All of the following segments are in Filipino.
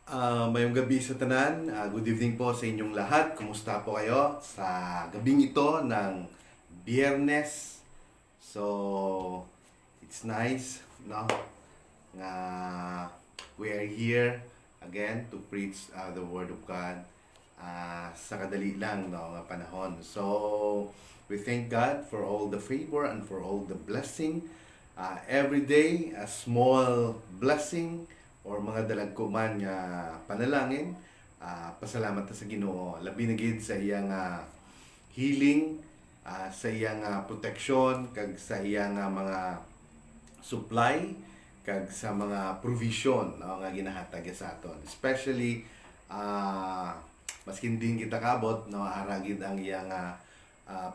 Mayong gabi sa tanan. Good evening po sa inyong lahat. Kumusta po kayo sa gabing ito ng Biyernes? So, it's nice, no? Nga we are here again to preach the Word of God sa kadali lang, no, nga panahon. So, we thank God for all the favor and for all the blessing. Every day, a small blessing or mga dalagko man nga panalangin, pasalamat ta sa Ginoo labi na gid sa iyang healing, sa iyang protection kag sa iyang mga supply kag sa mga provision, no, nga ginahatag sa aton, especially maskin din kita kabot, no, aragid ang iyang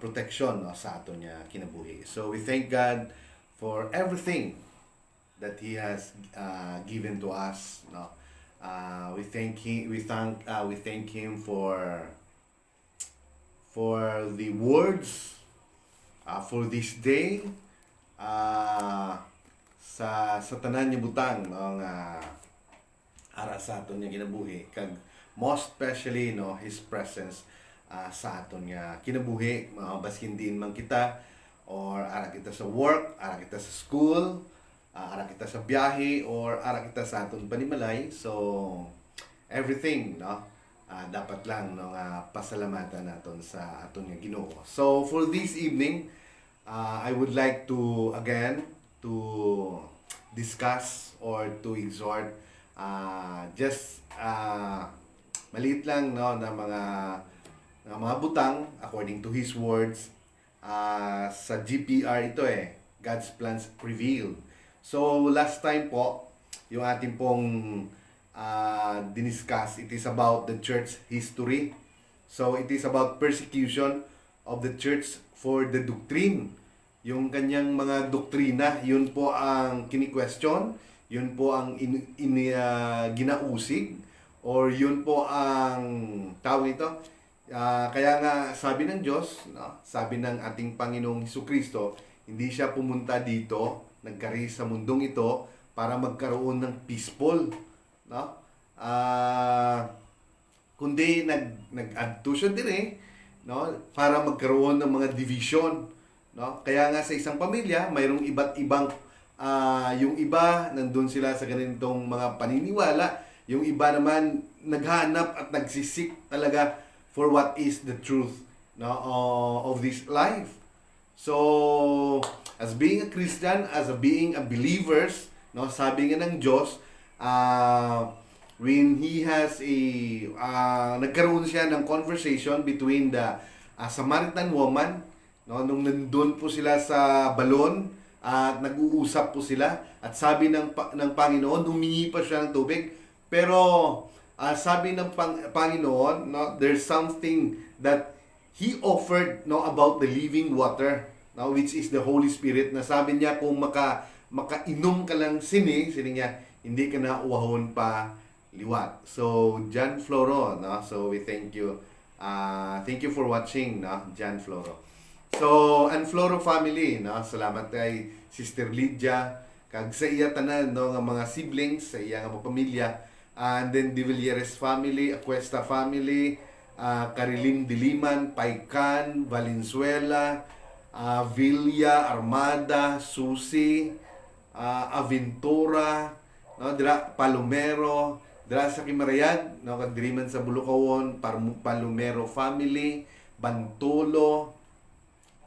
protection, no, sa aton niya kinabuhi. So we thank God for everything that He has given to us. No, we thank Him. We thank Him for the words for this day. Sa tanan niya butang, no, nga ara sa aton niya kinabuhi kag most especially, no, His presence sa aton nga kinabuhi, baskin din man kita or ara kita sa work, ara kita sa school, ara kita sa biyahe, or ara kita sa aton panimalay. So everything, no, dapat lang, no, pasalamatan naton sa aton nga Ginoo. So for this evening, I would like to again to discuss or to exhort just maliit lang, no, na mga butang according to His words sa GPR ito, God's Plans Revealed. So last time po, yung ating pong diniscuss, it is about the church history. So it is about persecution of the church for the doctrine. Yung kanyang mga doktrina, yun po ang kini-question, yun po ang ginausig, or yun po ang tawag ito. Kaya nga sabi ng Diyos, no, sabi ng ating Panginoong Hesukristo, hindi siya pumunta dito, nagkari sa mundong ito para magkaroon ng peaceful, no? Kundi nag-add to siya din, no, para magkaroon ng mga division, no? Kaya nga sa isang pamilya, mayroong iba't ibang yung iba nandun sila sa ganitong mga paniniwala, yung iba naman naghanap at nagsisik talaga for what is the truth, no, of this life. So as being a Christian, as being a believers, no, sabi nga ng Diyos, when He has nagkaroon siya ng conversation between the Samaritan woman, no, nung nandun po sila sa balon at nag-uusap po sila, at sabi ng Panginoon, humingi pa siya ng tubig, pero sabi ng Panginoon, no, there's something that He offered, no, about the living water, no, which is the Holy Spirit, na sabi niya kung makainom ka lang sini niya, hindi ka na uwahon pa liwat. So John Floro, no, so we thank you. Thank you for watching, no, John Floro. So and Floro family, no, salamat kay Sister Lydia kag sa iya tanan, no, nga mga siblings sa iya nga pamilya. And then De Villeres family, Acuesta family, Carilim Diliman, Paikan, Valenzuela, Villa, Armada, Susi, Aventura, no, dira Palomero, dira sa Kimarayag, no, kadiriman sa Bulukawon, Palomero family, Bantolo,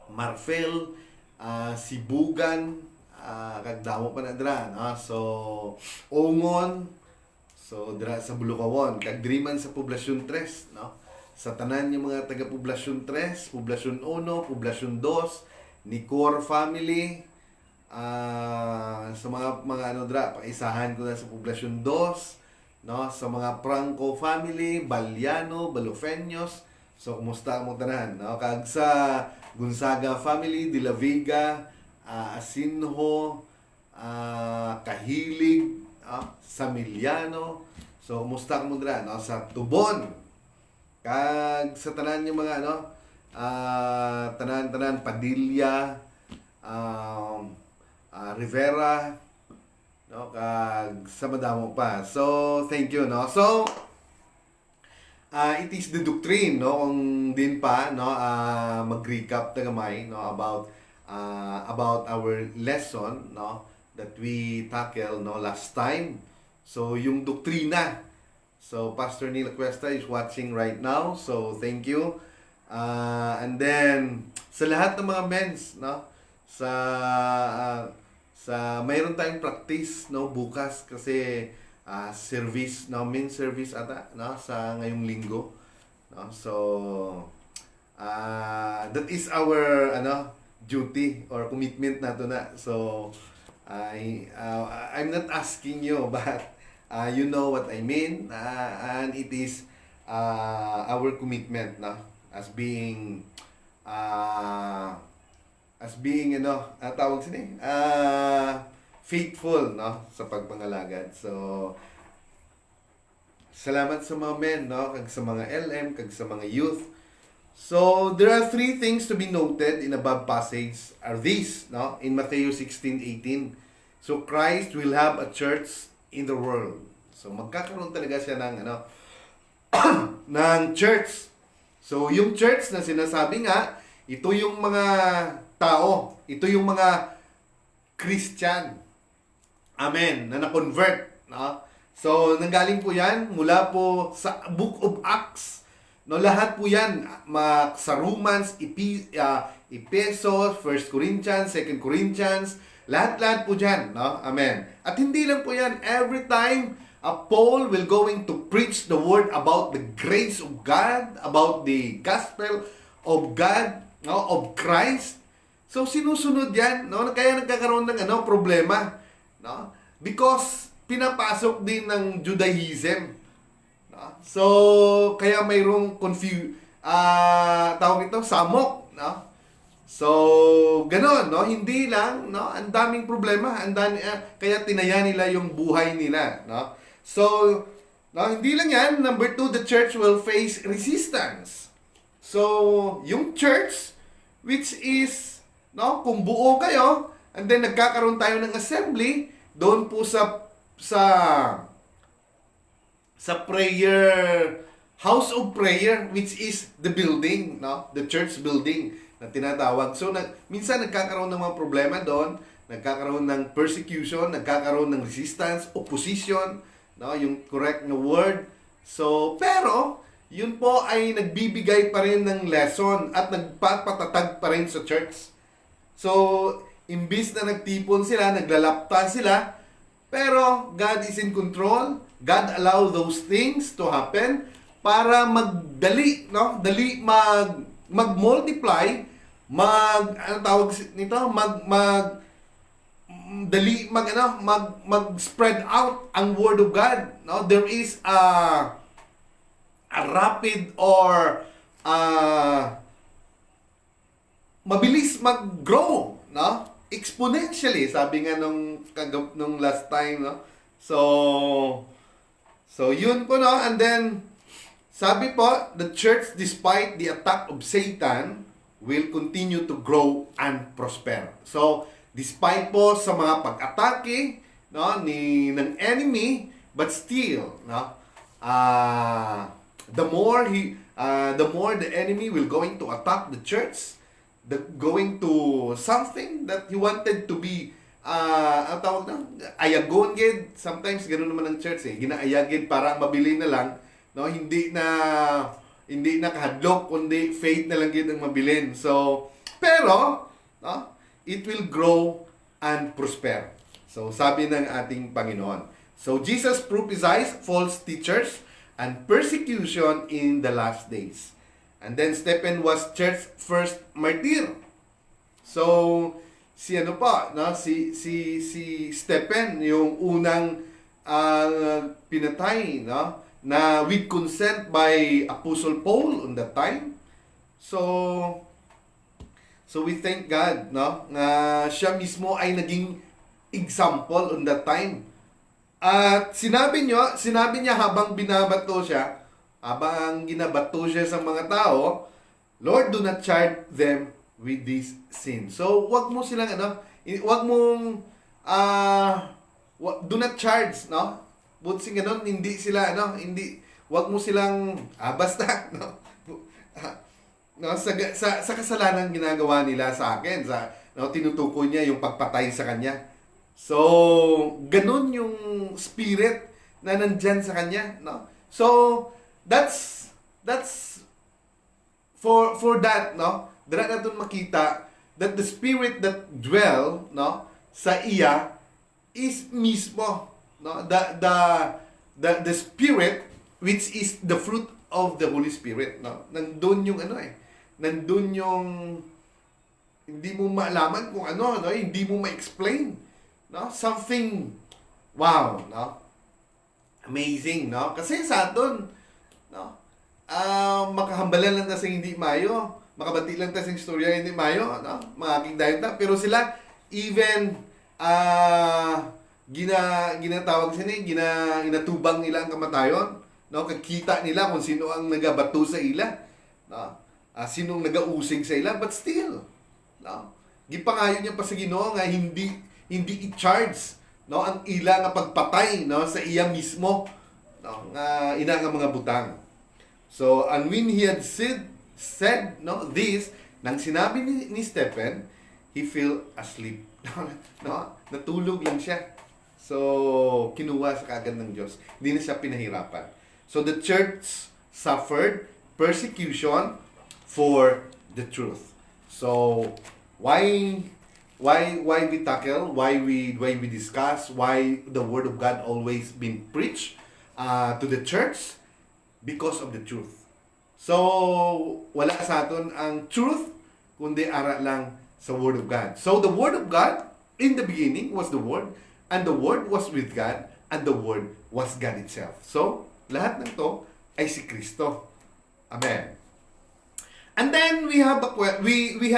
Marfel, Sibugan, kagdamo pa na dira, no? So Ongon, so dira sa Bulukawon, kagdiriman sa Poblasyon 3, no? Sa tanan yung mga taga Poblasyon 3, Poblasyon 1, Poblasyon 2, Nicor family, sa mga ano dira, paisahan ko na sa Poblasyon 2, no? Sa mga Franco family, Baliano, Balofeños, so kumusta mo tanan, no? Kag sa Gonzaga family, De La Vega, Asinho, Kahilig, Samiliano, so kumusta mo dira, no? Sa Tubon, kag sa tanan yung mga ano, tanan Padilla, Rivera, no, kag sa madamo pa. So, thank you, no. So, it is the doctrine, no, kung din pa, no, mag-recap ta gamay, no, about our lesson, no, that we tackle, no, last time. So, yung doktrina. So, Pastor Neil Cuesta is watching right now. So, thank you. And then, sa lahat ng mga mens, no, sa mayroon tayong practice, no, bukas kasi service, no, main service ata, no, sa ngayong linggo, no. So, that is our duty or commitment nato na. So, I'm not asking you, but you know what I mean, and it is our commitment, no, as being tawag sini faithful, no, sa pagpangalagad. So, salamat sa mga men, no, kag sa mga LM, kag sa mga youth. So, there are three things to be noted in above passage are these, no, in Matthew 16:18. So, Christ will have a church in the world. So, magkakaroon talaga siya ng ng church. So, yung church na sinasabi nga, ito yung mga tao, ito yung mga Christian. Amen, na na-convert, no? So, nanggaling po yan mula po sa Book of Acts. No, lahat po yan sa Romans, Ephesus, 1 Corinthians, 2 Corinthians, lahat-lahat po dyan, no? Amen. At hindi lang po yan, every time Paul will going to preach the word about the grace of God, about the gospel of God, no, of Christ. So sinusunod yan, no? Kaya nagkakaroon ng problema, no? Because pinapasok din ng Judaism. No? So kaya mayroong tawag ito, samok, no? So, ganon, no? Hindi lang, no? Ang daming problema, kaya tinaya nila yung buhay nila, no? So, no, hindi lang yan. Number 2, the church will face resistance. So, yung church, which is, no, kung buo kayo, and then nagkakaroon tayo ng assembly, doon po sa prayer, house of prayer, which is the building, no? The church building na tinatawag. So, minsan nagkakaroon ng mga problema doon, nagkakaroon ng persecution, nagkakaroon ng resistance, opposition, no, yung correct na word. So, pero, yun po ay nagbibigay pa rin ng lesson at nagpapatatag pa rin sa church. So, imbis na nagtipon sila, naglalapta sila, pero God is in control. God allow those things to happen para magdali, no? Mag-multiply, mag-spread out ang word of God, no? There is a rapid or mabilis mag-grow, no? Exponentially, sabi nga nung last time, no? So yun po, no? And then sabi po, the church, despite the attack of Satan, will continue to grow and prosper. So, despite po sa mga pag-atake, no, ng enemy, but still, no, the more the enemy will going to attack the church, going to something that he wanted to be, ang tawag na, ayagon gid. Sometimes ganoon naman ang church, ginaayagid para mabili na lang, no, hindi na kahadlok, kundi faith na lang gid ang mabilin. So, pero, no, it will grow and prosper. So, sabi ng ating Panginoon. So, Jesus prophesies false teachers and persecution in the last days. And then, Stephen was church first martyr. So, si Stephen, yung unang pinatay, no, na with consent by Apostle Paul on that time. So we thank God, no, na siya mismo ay naging example on that time. At sinabi niya habang ginabato siya sa mga tao, Lord, do not charge them with this sin. So, wag mo silang wag mong do not charge, no? Buti ganun, hindi sila, ano, hindi, wag mo silang, basta, no? No, sa kasalanan ginagawa nila sa akin, no, tinutukoy niya yung pagpatay sa kanya. So, ganun yung spirit na nandyan sa kanya, no? So, that's for that, no? Dala natin makita that the spirit that dwell, no, sa iya is mismo, no, the spirit which is the fruit of the Holy Spirit, no. Nandun yung ano nandun yung hindi mo maalaman kung ano, no, hindi mo ma-explain, no, something wow, no, amazing, no, kasi sa atin, no, makahambalan lang kasi hindi mayo, makabati lang tayo sa istorya hindi mayo, no, mga aking dayon ta, pero sila even ginatawag sila, ginatubang nila ang kamatayon, no, kakita nila kung sino ang nagabato sa ila, no, sinong nagausig sa ila, but still, no, gipangayon niya pa sa Ginoo nga hindi i-charge, no, ang ila nga pagpatay, no, sa iya mismo, no, nga ina nga mga butang. So, and when he had said, no, this, nang sinabi ni Stephen, he fell asleep. No, natulog lang siya. So, kinuha sa kagad ng Diyos. Hindi na siya pinahirapan. So, the church suffered persecution for the truth. So, why we tackle, why we discuss, why the word of God always been preached to the church? Because of the truth. So, wala sa aton ang truth, kundi ara lang sa Word of God. So, the Word of God, in the beginning, was the Word, and the Word was with God, and the Word was God itself. So, lahat ng to ay si Kristo. Amen. And then, we had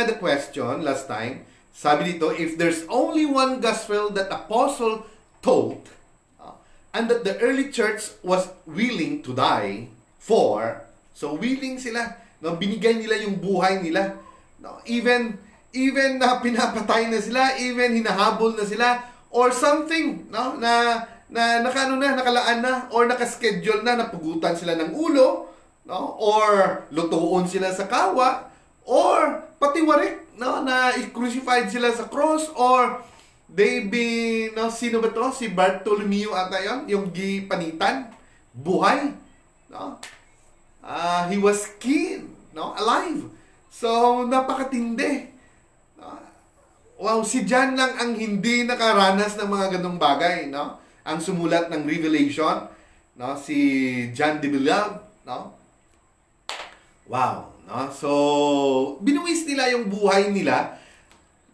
a question last time. Sabi dito, if there's only one gospel that apostle taught, and that the early church was willing to die for, so willing sila, no, binigay nila yung buhay nila, no, even na pinapatay na sila, even hinahabol na sila, or something, no, na nakalaan na, or nakaschedule na, napugutan sila ng ulo, no, or lutuon sila sa kawa, or patiwarik, no, na i-crucified sila sa cross, or they be, no, sino ba to? Si Bartolomeo ata yun, yung gipanitan, buhay, no? He was killed, no, alive. So, napakatindi. No? Wow, si John lang ang hindi nakaranas ng mga ganong bagay, no? Ang sumulat ng Revelation, no, si John the Beloved, no? Wow, no? So, binuwis nila yung buhay nila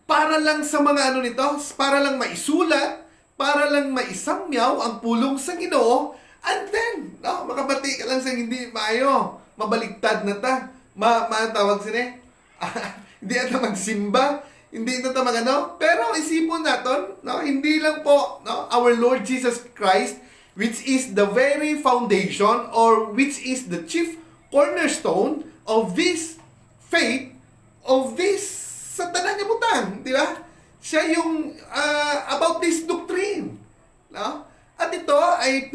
para lang sa mga ano nito, para lang maisulat, para lang maisamyaw ang pulong sa Ginoo, and then, no, makabati ka lang sa hindi maayo, mabaligtad na ta, matawag sila, hindi ata magsimba, hindi na ta magano, pero isipon natin, no, hindi lang po, no, our Lord Jesus Christ, which is the very foundation, or which is the chief cornerstone of this faith, of this sa tanan niya butang, di ba? Siya yung about this doctrine. No? At ito ay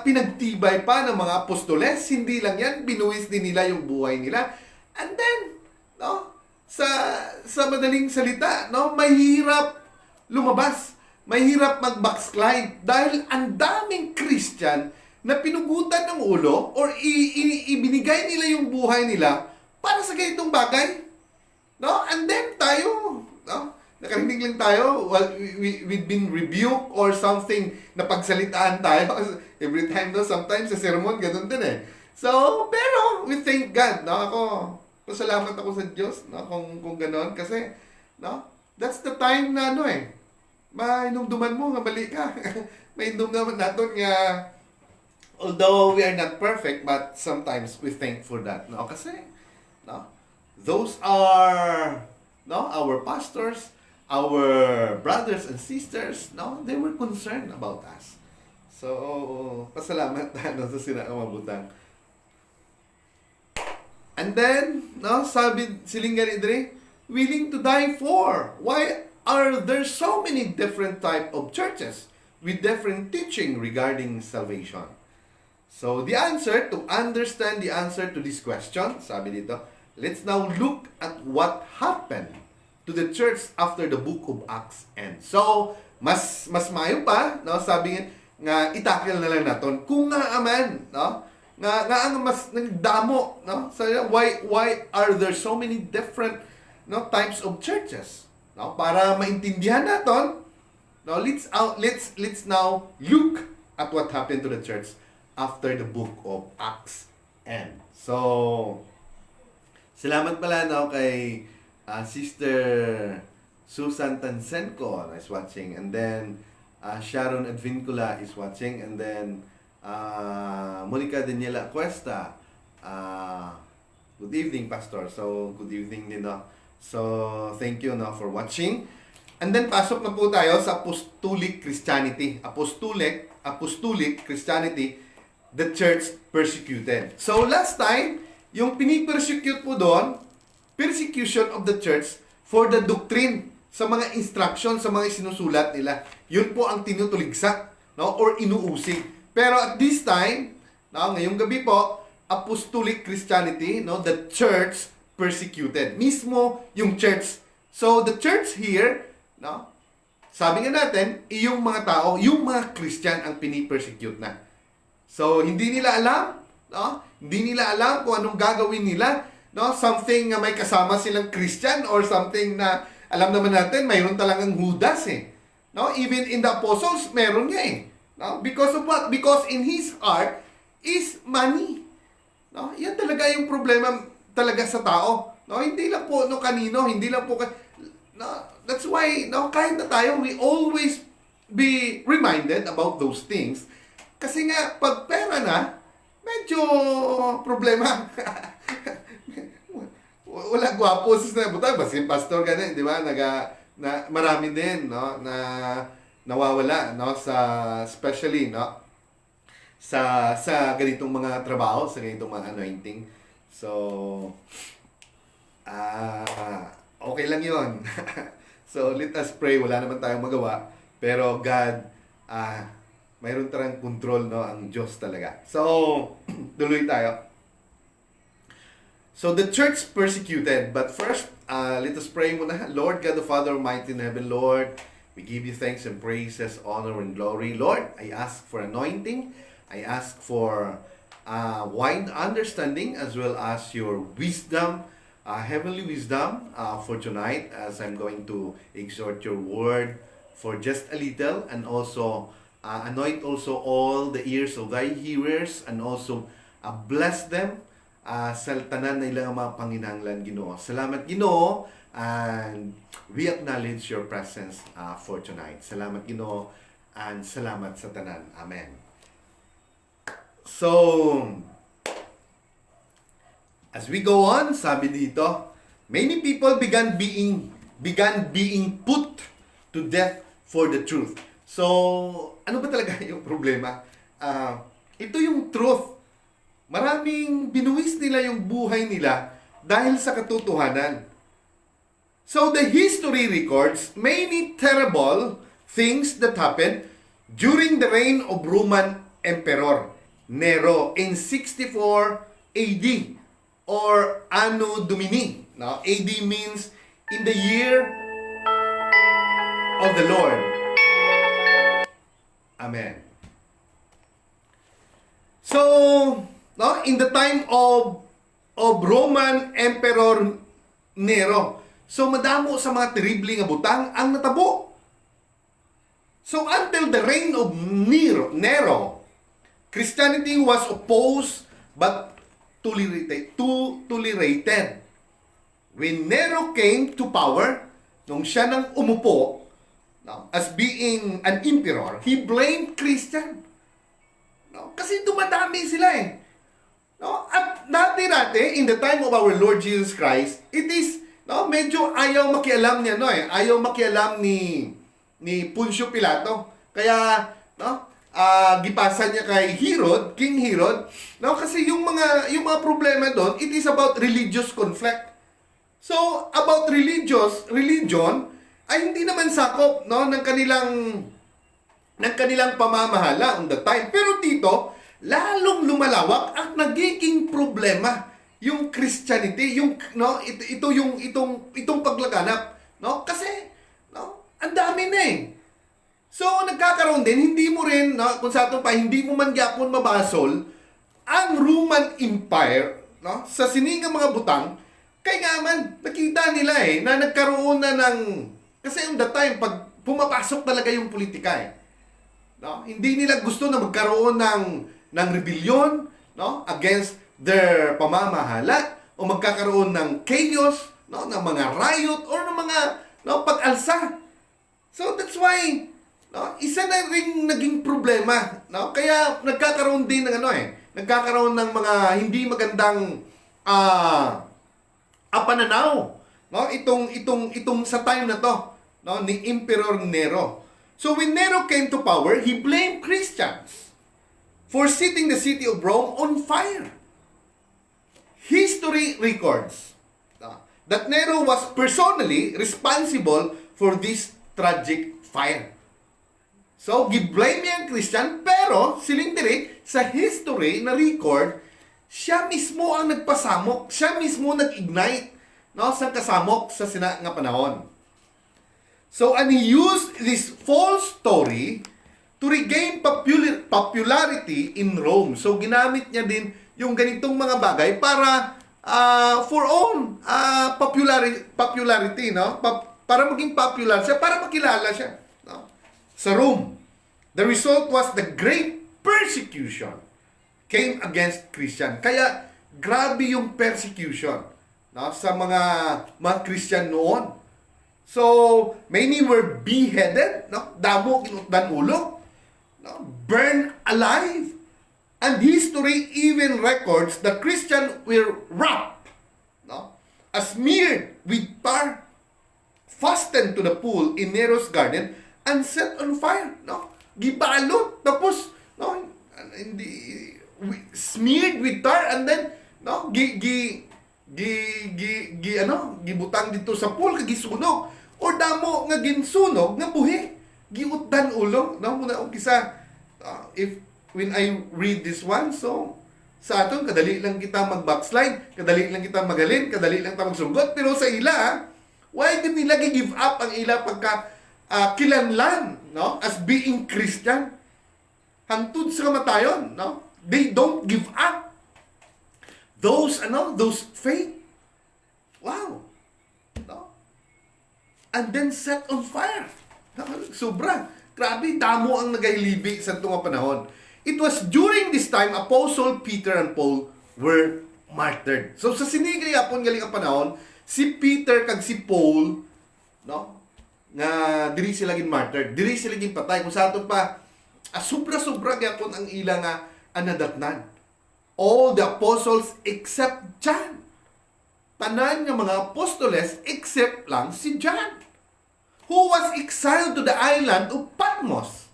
pinagtibay pa ng mga apostoles. Hindi lang yan, binuwis din nila yung buhay nila. And then, no, sa madaling salita, no, mahirap lumabas. Mahirap mag-backslide dahil ang daming Christian na pinugutan ng ulo or ibinigay nila yung buhay nila para sa ganitong bagay. No? And then tayo, no? Nakarinig lang tayo, well, we've been rebuked or something na pagsalitaan tayo. Every time, no? Sometimes sa sermon, ganun din eh. So, pero we thank God, no? Pasalamat ako sa Diyos, no? Kung ganun. Kasi, no? That's the time na ano eh. Mainumduman mo, nga balik ka. Mainumduman natin nga, although we are not perfect, but sometimes we thank for that, no? Kasi, no? Those are, no, our pastors, our brothers and sisters, no, they were concerned about us. So, pasalamat na sa sinakamabutang. And then, no, sabi siling gani dre, willing to die for. Why are there so many different type of churches? with different teaching regarding salvation. So the answer, to understand the answer to this question, sabi dito, let's now look at what happened to the church after the book of Acts ends. So, mas mayo pa, no, sabi nga itakil na lang naton kung nga aman, no, nga ang mas nagdamo, no, so why are there so many different, no, types of churches, no, para maintindihan naton, no, let's now look at what happened to the church after the book of Acts end. So, salamat pala, no, kay Sister Susan Tansenko is watching, and then Sharon Advincula is watching, and then Monica Daniela Cuesta. Good evening, Pastor. So, good evening din, no? So, thank you, no, for watching. And then, pasok na po tayo sa Apostolic Christianity. Apostolic Christianity, the church persecuted. So, last time, yung pinipersecute po doon, persecution of the church for the doctrine, sa mga instruction, sa mga sinusulat nila. Yun po ang tinutuligsa, no, or inuusig. Pero at this time, no, ngayong gabi po, Apostolic Christianity, no, the church persecuted. Mismo yung church. So, the church here, no, sabi nga natin, yung mga tao, yung mga Christian ang pinipersecute na. So, hindi nila alam, no? Hindi nila alam kung anong gagawin nila, no? Something na may kasama silang Christian, or something na alam naman natin, mayroon talagang Judas eh. No? Even in the apostles, meron niya eh. No? Because of what? Because in his heart is money. No? Yan talaga yung problema talaga sa tao. No? Hindi lang po no kanino, hindi lang po no? That's why, no, kahit na tayo, we always be reminded about those things. Kasi nga, pag pera na, medyo problema. Wala gwapo sa nabutan. Basta yung pastor ganun, di ba? Marami din, no, na nawawala, no, especially, no, sa ganitong mga trabaho, sa ganitong mga anointing. So, okay lang yun. So, let us pray. Wala naman tayong magawa. Pero God, mayroon tarang control, no, ang Diyos talaga. So, tuloy tayo. So, the church persecuted. But first, let us pray muna. Lord God the Father Almighty in heaven, Lord, we give you thanks and praises, honor and glory. Lord, I ask for anointing. I ask for wide understanding as well as your wisdom, heavenly wisdom for tonight, as I'm going to exhort your word for just a little, and also anoint also all the ears of thy hearers, and also bless them sa tanan na ilang mga panginahanglan, Ginoo. Salamat, Ginoo, and we acknowledge your presence for tonight. Salamat, Ginoo, and salamat sa tanan. Amen. So, as we go on, sabi dito, many people began being put to death for the truth. So, ano ba talaga yung problema? Ito yung truth. Maraming binuwis nila yung buhay nila dahil sa katotohanan. So, the history records many terrible things that happened during the reign of Roman Emperor Nero in 64 AD or Anno Domini. Now, AD means in the year of the Lord. Amen. So, no, in the time of Roman Emperor Nero, so madamo sa mga terrible nga butang ang natabo. So until the reign of Nero, Christianity was opposed but tolerated. When Nero came to power, nung siya nang umupo, no, as being an emperor, he blamed Christian. No, kasi dumadami sila eh. No, at dati in the time of our Lord Jesus Christ, it is, no, medyo ayaw makialam niya, no, eh. Ayaw makialam ni Poncio Pilato. Kaya, no, gipasan niya kay Herod, King Herod, no, kasi yung mga problema doon, it is about religious conflict. So, about religion ay hindi naman sakop, no, ng kanilang ng kanilang pamamahala on the time. Pero dito, lalong lumalawak at nagiging problema yung Christianity, yung itong paglaganap, no? Kasi ang dami na eh. So nagkakaroon din, hindi mo rin, no, kung sa atin pa, hindi mo man gyapon mabasol ang Roman Empire, no, sa siningang mga butang. Kaya nga man, nakita nila eh, na nagkaroon na ng, kasi on the time, pag pumapasok talaga yung politika eh. No? Hindi nila gusto na magkaroon ng rebellion, no, against their pamamahala, o magkakaroon ng chaos, no, ng mga riot, or ng mga, no, pag-alsa. So that's why, no, isa na ring naging problema, no? Kaya nagkakaroon din ng nagkakaroon ng mga hindi magandang pananaw, no? Itong sa time na to, no, ni Emperor Nero. So when Nero came to power, he blamed Christians for setting the city of Rome on fire. History records that Nero was personally responsible for this tragic fire. So, giblame niya ang Christian, pero silindiri, sa history na record, siya mismo ang nagpasamok, siya mismo nag-ignite, no, sa kasamok sa sina nga panahon. So, and he used this false story to regain popularity in Rome. So, ginamit niya din yung ganitong mga bagay para for own popularity, no? Para maging popular siya, para makilala siya, no? Sa Rome. The result was the great persecution came against Christian. Kaya grabe yung persecution, no, sa mga Christian noon. So many were beheaded, no? Damo kinutdan ulo, no? Burned alive. And history even records that Christian were wrapped, no, smeared with tar, fastened to the pool in Nero's garden, and set on fire, no? Gibalot, tapos, no, hindi, smeared with tar, and then, no, gibutang dito sa pool, gisunog, or damo nga ginsunog, nga buhi, giutdan ulo, no, muna, kisa, when I read this one, so, sa aton, kadali lang kita mag-backslide, kadali lang kita magalin, kadali lang kita magsugot, pero sa ila, why did nila give up ang ila pagka kilanlan, no, as being Christian? Hangtod sa kamatayon, no? They don't give up those faith. Wow. No? And then set on fire. Sobra. Grabe, damo ang nagahilibi sa itong panahon. It was during this time Apostle Peter and Paul were martyred. So sa sinigay apon galing ang panahon, si Peter kag si Paul, no, nga diri sila gin martyred, diri sila gin patay. Kung sa aton pa, sobra-sobra gyapon ang ila nga anadatnan. All the apostles except John. Tanan nga mga apostoles except lang si John, who was exiled to the island of Patmos.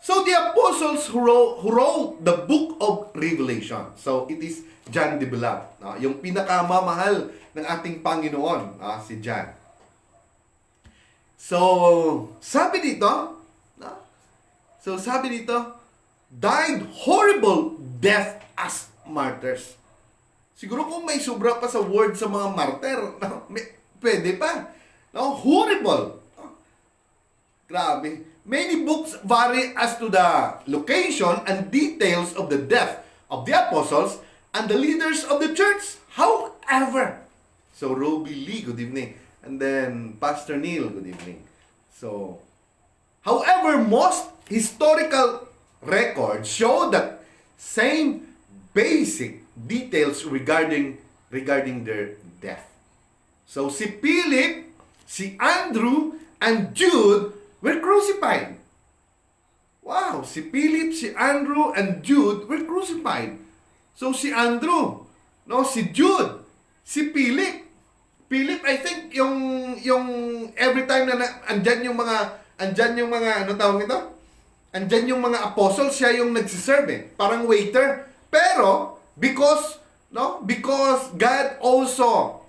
So the apostles who wrote the book of Revelation. So it is John the Beloved, no? Yung pinakamamahal ng ating Panginoon, si John. So sabi dito, no? So sabi dito, died horrible death as martyrs. Siguro kung may sobra pa sa word sa mga martyr, no? Pwede pa. No? Horrible. Grabe. Many books vary as to the location and details of the death of the apostles and the leaders of the church. However, so Roby Lee, good evening. And then Pastor Neil, good evening. So, however, most historical records show that same basic details regarding their death. So, si Philip, si Andrew, and Jude were crucified. Wow! Si Philip, si Andrew, and Jude were crucified. So, si Andrew, no, si Jude, si Philip. Philip, I think, yung every time na andyan yung mga, ano tawag ito? Andyan yung mga apostles, siya yung nagsiserve, parang waiter. Pero, because God also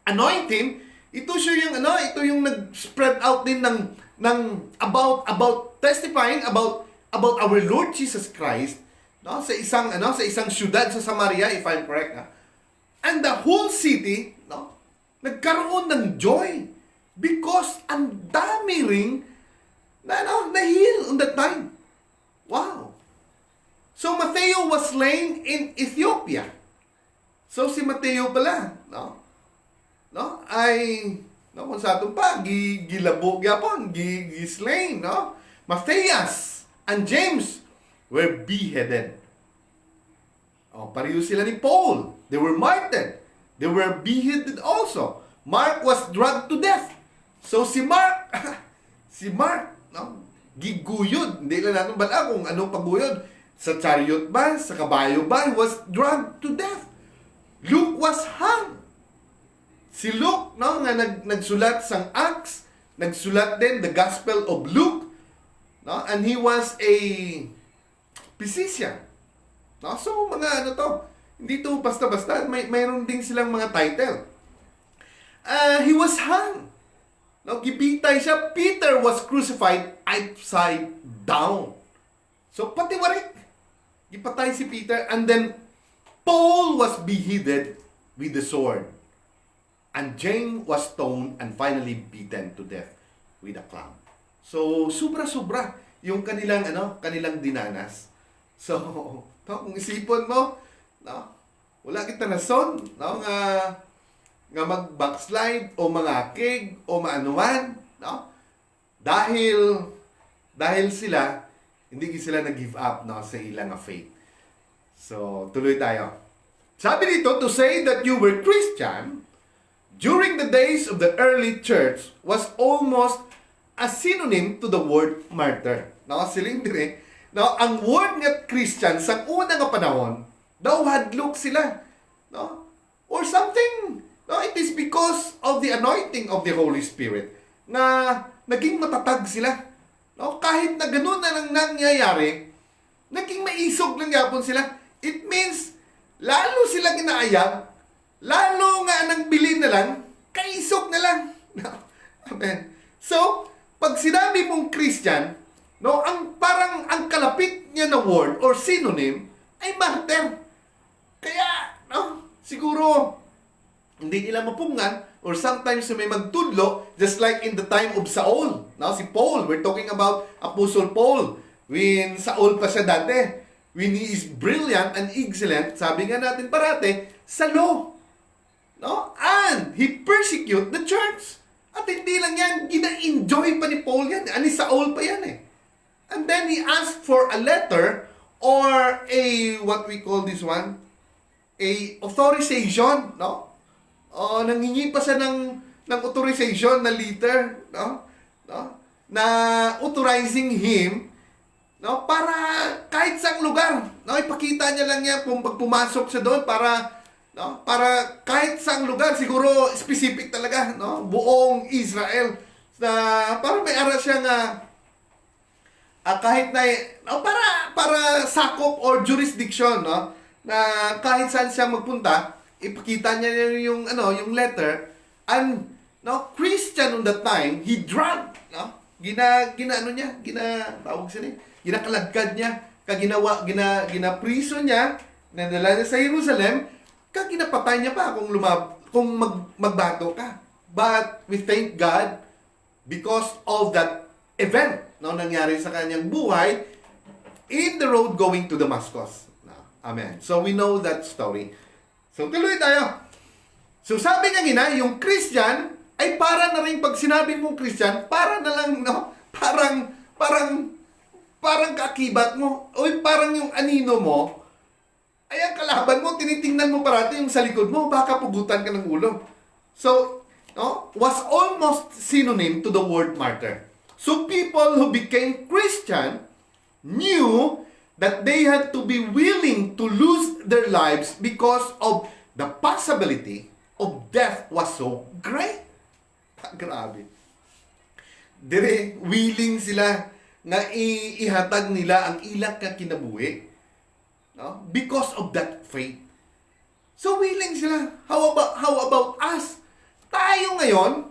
anoint him, ito yung nag-spread out din ng about testifying about our Lord Jesus Christ, no, sa isang syudad sa Samaria, if I'm correct, ha? And the whole city, no, nagkaroon ng joy because ang dami ring na-heal on that time. Wow. So Mateo was slain in Ethiopia. So si Mateo pala, kung sa atin pa, gilabog yapon, slain, no? Matthias and James were beheaded. Pareho sila ni Paul. They were martyred. They were beheaded also. Mark was dragged to death. So si Mark, no? Giguyod. Hindi lang natin bala kung anong paguyod. Sa chariot ba? Sa kabayo ba? He was dragged to death. Luke was hung. Si Luke, no, nga nagsulat sang Acts, nagsulat din the Gospel of Luke, no, and he was a physician. No, so mga hindi to basta-basta, mayroon din silang mga title. He was hung. No, gibitay siya. Peter was crucified upside down. So pati warik, gipatay si Peter, and then Paul was beheaded with the sword. And James was stoned and finally beaten to death with a club. So, sobra-sobra yung kanilang dinanas. So, kung isipon mo, wala kita rason, nga mag-backslide o mangakig o maanuman, dahil sila hindi sila nag-give up sa ilang faith. So, tuloy tayo. Sabi dito, to say that you were Christian during the days of the early church was almost a synonym to the word martyr. Siling dire, ang word nga Christian sa unang panahon, daw hadlok sila. Or something. It is because of the anointing of the Holy Spirit na naging matatag sila. Kahit na ganun na lang nangyayari, naging maisog lang yapon sila. It means, lalo sila ginaayag, lalo nga nang bilin na lang, kaisog na lang. Amen. So, pag sinabi mong Christian, ang kalapit niya na word or synonym ay martyr. Kaya, siguro, hindi nila mapungan or sometimes may magtudlo just like in the time of Saul. Si Paul, we're talking about Apostle Paul. When Saul pa siya dati, when he is brilliant and excellent, sabi nga natin parate, sa law. And he persecute the church. At hindi lang yan, gina-enjoy pa ni Paul yan. Ani Saul pa yan eh. And then he asked for a letter or what we call this one, a authorization, nanghingi pa siya ng authorization na letter, na authorizing him, para kahit saang lugar, ipakita niya lang niya kung pumasok siya doon para kahit saang lugar, siguro specific talaga, buong Israel, na para may aral siya nga kahit na para sakop or jurisdiction, na kahit saan siya magpunta, ipakita niya yung letter, and Christian on that time, he drugged, ginakalagkad niya, gina-prison niya, nadala niya sa Jerusalem, ginapatay niya pa kung magbato ka. But we thank God because of that event nangyari sa kanyang buhay in the road going to Damascus. Amen. So we know that story. So tuloy tayo. So sabi niya yung Christian ay para na rin pag sinabi mong Christian, para na lang parang kaakibat mo o parang yung anino mo ay ang kalaban mo, tinitingnan mo parati yung sa likod mo, baka pugutan ka ng ulo. So, was almost synonym to the word martyr. So people who became Christian knew that they had to be willing to lose their lives because of the possibility of death was so great. Grabe. Dire, willing sila na ihatag nila ang ilang kinabuhi, because of that faith. So willing sila. How about us? Tayo ngayon,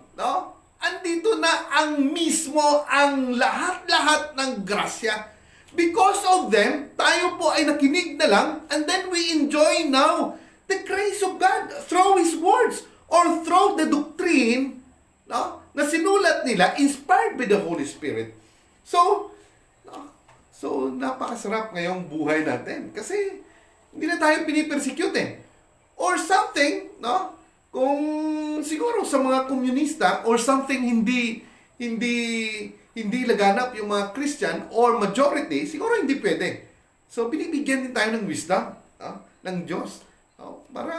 andito na ang mismo ang lahat-lahat ng grasya. Because of them, tayo po ay nakinig na lang, and then we enjoy now the grace of God through His words or through the doctrine, no, na sinulat nila, inspired by the Holy Spirit. So, no, so napakasarap ngayong buhay natin kasi hindi na tayo pinipersecute eh. Or something, no? Kung siguro sa mga komunista or something hindi laganap yung mga Christian or majority, siguro hindi pwede. So binibigyan din tayo ng wisdom, no? Ng Diyos, no? Para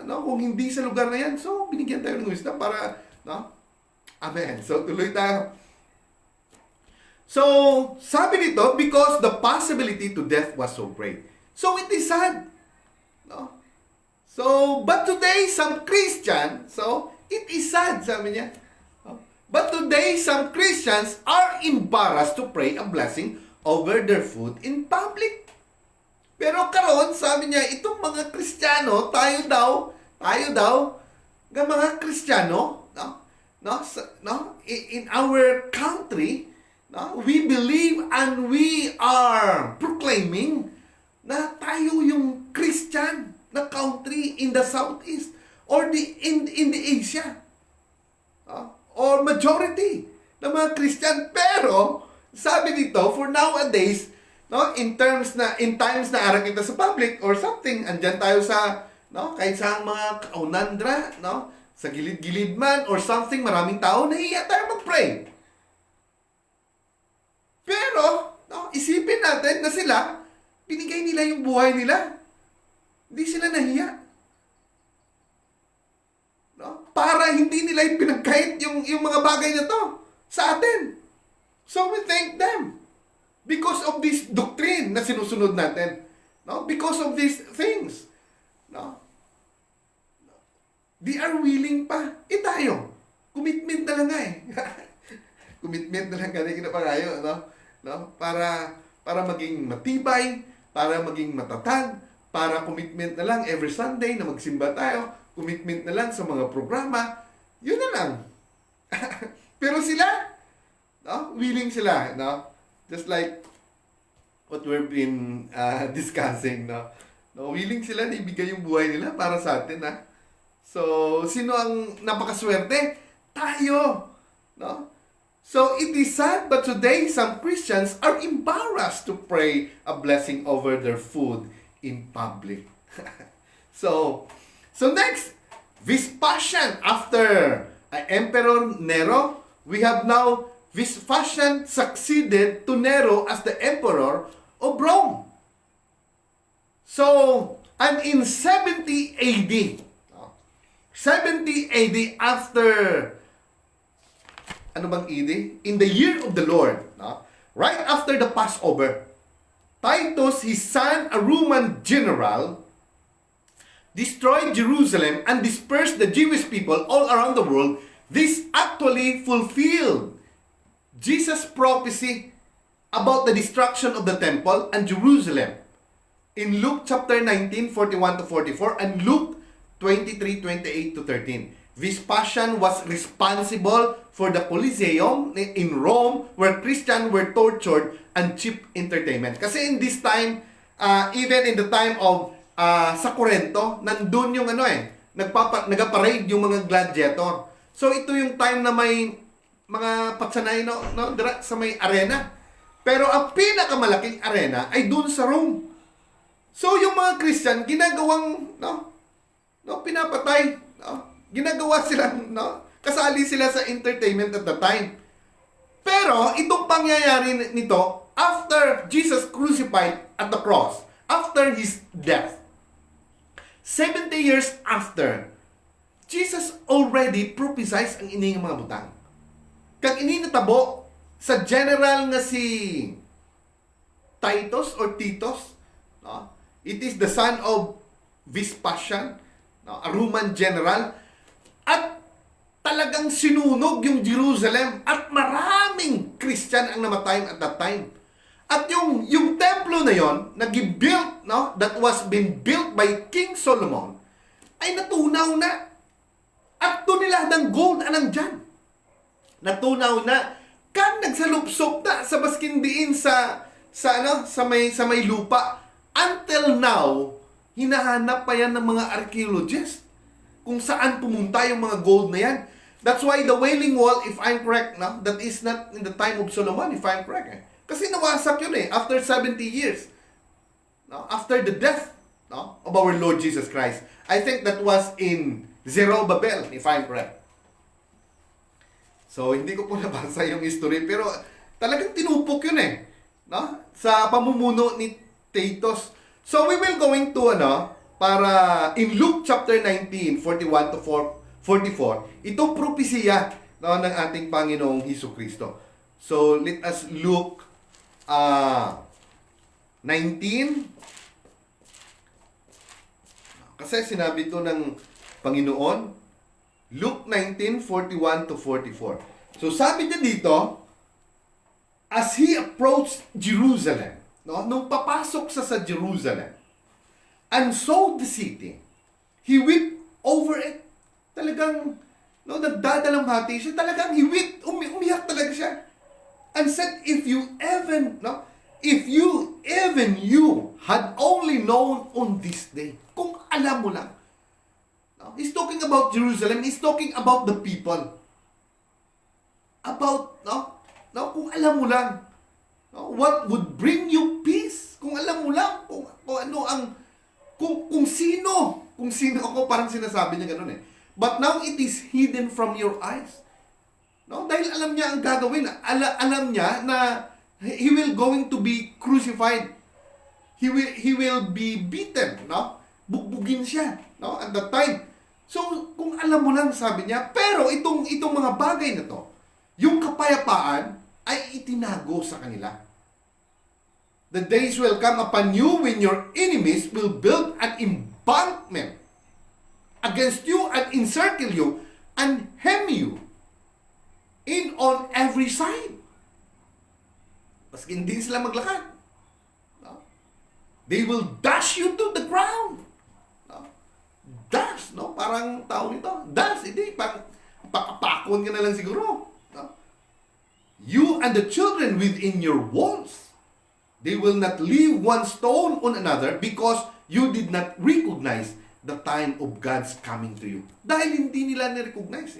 no, kung hindi sa lugar na yan, so binigyan tayo ng wisdom para, no? Amen. So tuloy tayo. So, sabi dito, because the possibility to death was so great. So it is sad, no? So, but today, some Christians, so, it is sad, sabi niya. But today, some Christians are embarrassed to pray a blessing over their food in public. Pero karon, sabi niya, itong mga Kristiyano, tayo daw, ng mga Kristiyano, in our country, no, we believe and we are proclaiming na tayo yung Christian na country in the Southeast or in the Asia. Or majority ng mga Christian. Pero, sabi dito, for nowadays, no, in times na araw kita sa public or something, andyan tayo sa, no, kahit sa mga kaunandra, no, sa gilid-gilid man or something, maraming tao, nahiya tayo mag-pray. Pero, no, isipin natin na sila, binigay nila yung buhay nila. Hindi sila nahiya. No? Para hindi nila ipinagkait yung mga bagay na to sa atin. So we thank them. Because of this doctrine na sinusunod natin. No? Because of these things. No? They are willing pa. Tayo. Commitment na lang nga eh. Commitment na lang kanina pa kayo. No? Para maging matibay, para maging matatag, para commitment na lang every Sunday na magsimba tayo, commitment na lang sa mga programa, yun na lang. Pero sila, no? Willing sila, no? Just like what we've been discussing, no? No, willing sila na ibigay yung buhay nila para sa atin, ha? So, sino ang napakaswerte? Tayo, no? So, it is sad, but today, some Christians are embarrassed to pray a blessing over their food in public. So next, Vespasian. After Emperor Nero, we have now Vespasian succeeded to Nero as the emperor of Rome. So, and in 70 AD, 70 AD after, ano bang AD? In the year of the Lord, right after the Passover, Titus, his son, a Roman general, destroyed Jerusalem and dispersed the Jewish people all around the world. This actually fulfilled Jesus' prophecy about the destruction of the temple and Jerusalem in Luke chapter 19, 41 to 44 and Luke 23, 28 to 13. Vespasian was responsible for the Colosseum in Rome where Christians were tortured and cheap entertainment. Kasi in this time, even in the time of sa Corinto, nandun yung nagaparade yung mga gladiator. So ito yung time na may mga patsanay sa may arena. Pero ang pinakamalaking arena ay dun sa Rome. So yung mga Christian, ginagawang pinapatay, ginagawa sila, kasali sila sa entertainment at the time. Pero itong pangyayari nito after Jesus crucified at the cross, after His death, 70 years after, Jesus already prophesied ang ining mga butang. Kag ini natabo sa general nga si Titus or Titus, it is the son of Vespasian, a Roman general, at talagang sinunog yung Jerusalem at maraming Christian ang namatay at that time. At yung templo na yon, nag-built, that was been built by King Solomon, ay natunaw na. At to nila ng gold anang dyan. Natunaw na kan nagsalupsop na sa baskin diin sa may lupa. Until now, hinahanap pa yan ng mga archaeologists kung saan pumunta yung mga gold na yan. That's why the Wailing Wall, if I'm correct, no, that is not in the time of Solomon, if I'm correct. Kasi nawasak yun after 70 years. No, after the death, no, of our Lord Jesus Christ. I think that was in Zerubbabel, if I'm correct. So, hindi ko po nabasa yung history, pero talagang tinupok yun no? Sa pamumuno ni Titus. So, we will going to, para in Luke chapter 19, 41 to 44, itong propesya, no, ng ating Panginoong Hesukristo. So, let us look 19. Kasi sinabi to ng Panginoon, Luke 19:41 to 44. So sabi niya dito, as he approached Jerusalem, no, nung papasok sa Jerusalem, and saw the city, he wept over it. Talagang, no, nagdadalamhati siya. Talagang he wept, umiyak talaga siya. And said, if you even you had only known on this day, kung alam mo lang. No? He's talking about Jerusalem, he's talking about the people. About, kung alam mo lang, what would bring you peace? Kung alam mo lang, kung sino ako, parang sinasabi niya ganun But now it is hidden from your eyes. No? Dahil alam niya ang gagawin. Alam niya na he will going to be crucified. He will be beaten, no? Bugbugin siya, no? At that time. So, kung alam mo lang, sabi niya, pero itong mga bagay na to, yung kapayapaan ay itinago sa kanila. The days will come upon you when your enemies will build an embankment against you and encircle you and hem you in on every side. Maski hindi sila maglakad. No? They will dash you to the ground. No? Dash, no? Parang tao nito. Dash, hindi. Parang pakapakon ka na lang siguro. No? You and the children within your walls, they will not leave one stone on another because you did not recognize the time of God's coming to you. Dahil hindi nila ni-recognize